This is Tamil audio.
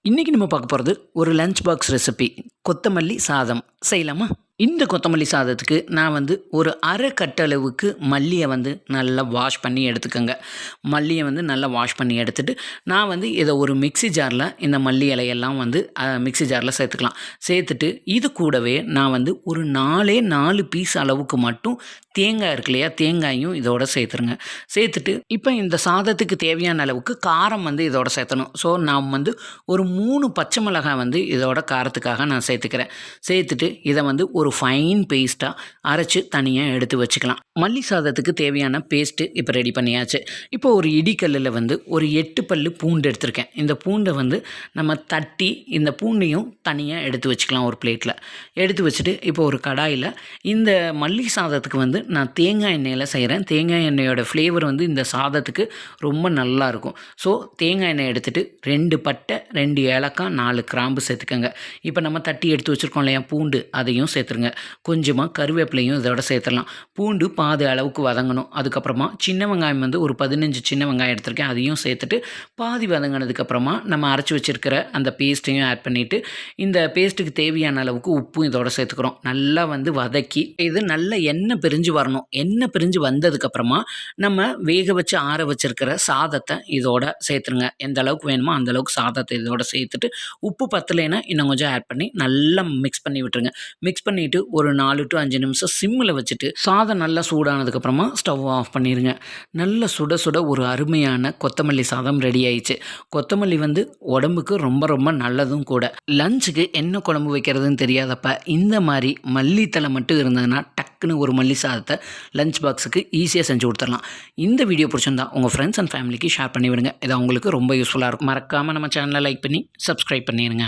இன்றைக்கி நம்ம பார்க்க போகிறது ஒரு லஞ்ச் பாக்ஸ் ரெசிபி கொத்தமல்லி சாதம் செய்யலாமா? இந்த கொத்தமல்லி சாதத்துக்கு நான் ஒரு அரை கட்டளவுக்கு மல்லியை நல்லா வாஷ் பண்ணி எடுத்துக்கோங்க. மல்லியை நல்லா வாஷ் பண்ணி எடுத்துகிட்டு நான் இதை ஒரு மிக்ஸி ஜாரில் இந்த மல்லி இலையெல்லாம் மிக்ஸி ஜாரில் சேர்த்துக்கலாம். சேர்த்துட்டு இது கூடவே நான் ஒரு 4 பீஸ் அளவுக்கு மட்டும் தேங்காய் இருக்கு இல்லையா, தேங்காயும் இதோட சேர்த்துருங்க. சேர்த்துட்டு இப்போ இந்த சாதத்துக்கு தேவையான அளவுக்கு காரம் இதோட சேர்த்தணும். ஸோ நான் ஒரு 3 பச்சை மிளகாய் இதோட காரத்துக்காக நான் சேர்த்துக்கிறேன். சேர்த்துட்டு இதை ஒரு ஃபைன் பேஸ்ட்டாக அரைச்சி தனியாக எடுத்து வச்சுக்கலாம். மல்லி சாதத்துக்கு தேவையான பேஸ்ட்டு இப்போ ரெடி பண்ணியாச்சு. இப்போ ஒரு இடிக்கல்லில் ஒரு 8 பல்லு பூண்டு எடுத்திருக்கேன். இந்த பூண்டை நம்ம தட்டி இந்த பூண்டையும் தனியாக எடுத்து வச்சுக்கலாம். ஒரு பிளேட்டில் எடுத்து வச்சுட்டு இப்போ ஒரு கடாயில் இந்த மல்லி சாதத்துக்கு நான் தேங்காய் எண்ணெயில் செய்கிறேன். தேங்காய் எண்ணெயோட ஃப்ளேவர் இந்த சாதத்துக்கு ரொம்ப நல்லாயிருக்கும். ஸோ தேங்காய் எண்ணெய் எடுத்துகிட்டு 2 பட்டை 2 ஏலக்காய் 4 கிராம்பு சேர்த்துக்கோங்க. இப்போ நம்ம தட்டி எடுத்து வச்சுருக்கோம் இல்லையா பூண்டு, அதையும் சேர்த்துருங்க. கொஞ்சமாக கருவேப்பிலையும் இதோட சேர்த்துடலாம். பூண்டு பாதி அளவுக்கு வதங்கணும். அதுக்கப்புறமா சின்ன வெங்காயம் ஒரு 15 சின்ன வெங்காயம் எடுத்திருக்கேன். அதையும் சேர்த்துட்டு பாதி வதங்கினதுக்கப்புறமா நம்ம அரைச்சி வச்சுருக்கிற அந்த பேஸ்ட்டையும் ஆட் பண்ணிவிட்டு இந்த பேஸ்ட்டுக்கு தேவையான அளவுக்கு உப்பும் இதோட சேர்த்துக்கிறோம். நல்லா வதக்கி இது நல்ல எண்ணெய் பிரிஞ்சு வரணும். எண்ணெய் பிரிஞ்சு வந்ததுக்கப்புறமா நம்ம வேக வச்சு ஆற வச்சுருக்கிற சாதத்தை இதோட சேர்த்துருங்க. எந்த அளவுக்கு வேணுமோ அந்த அளவுக்கு சாதத்தை இதோட சேர்த்துட்டு உப்பு பத்தலைன்னா இன்னும் கொஞ்சம் ஆட் பண்ணி நல்லா மிக்ஸ் பண்ணி விட்டுருங்க. மிக்ஸ் பண்ணிவிட்டு ஒரு 4 to 5 நிமிஷம் சிம்மில் வச்சுட்டு சாதம் நல்லா சூடானதுக்கப்புறமா ஸ்டவ் ஆஃப் பண்ணிடுங்க. நல்ல சுட சுட ஒரு அருமையான கொத்தமல்லி சாதம் ரெடி ஆயிடுச்சு. கொத்தமல்லி உடம்புக்கு ரொம்ப ரொம்ப நல்லதும் கூட. லஞ்சுக்கு என்ன குழம்பு வைக்கிறதுன்னு தெரியாதப்ப இந்த மாதிரி மல்லித்தலை மட்டும் இருந்ததுன்னா டக்குன்னு ஒரு மல்லி சாதத்தை லஞ்ச் பாக்ஸுக்கு ஈஸியாக செஞ்சு கொடுத்துடலாம். இந்த வீடியோ பிடிச்சிருந்தா உங்கள் ஃப்ரெண்ட்ஸ் அண்ட் ஃபேமிலிக்கு ஷேர் பண்ணி விடுங்க. இது அவங்களுக்கு ரொம்ப யூஸ்ஃபுல்லாக இருக்கும். மறக்காமல் நம்ம சேனலை லைக் பண்ணி சப்ஸ்கிரைப் பண்ணிடுங்க.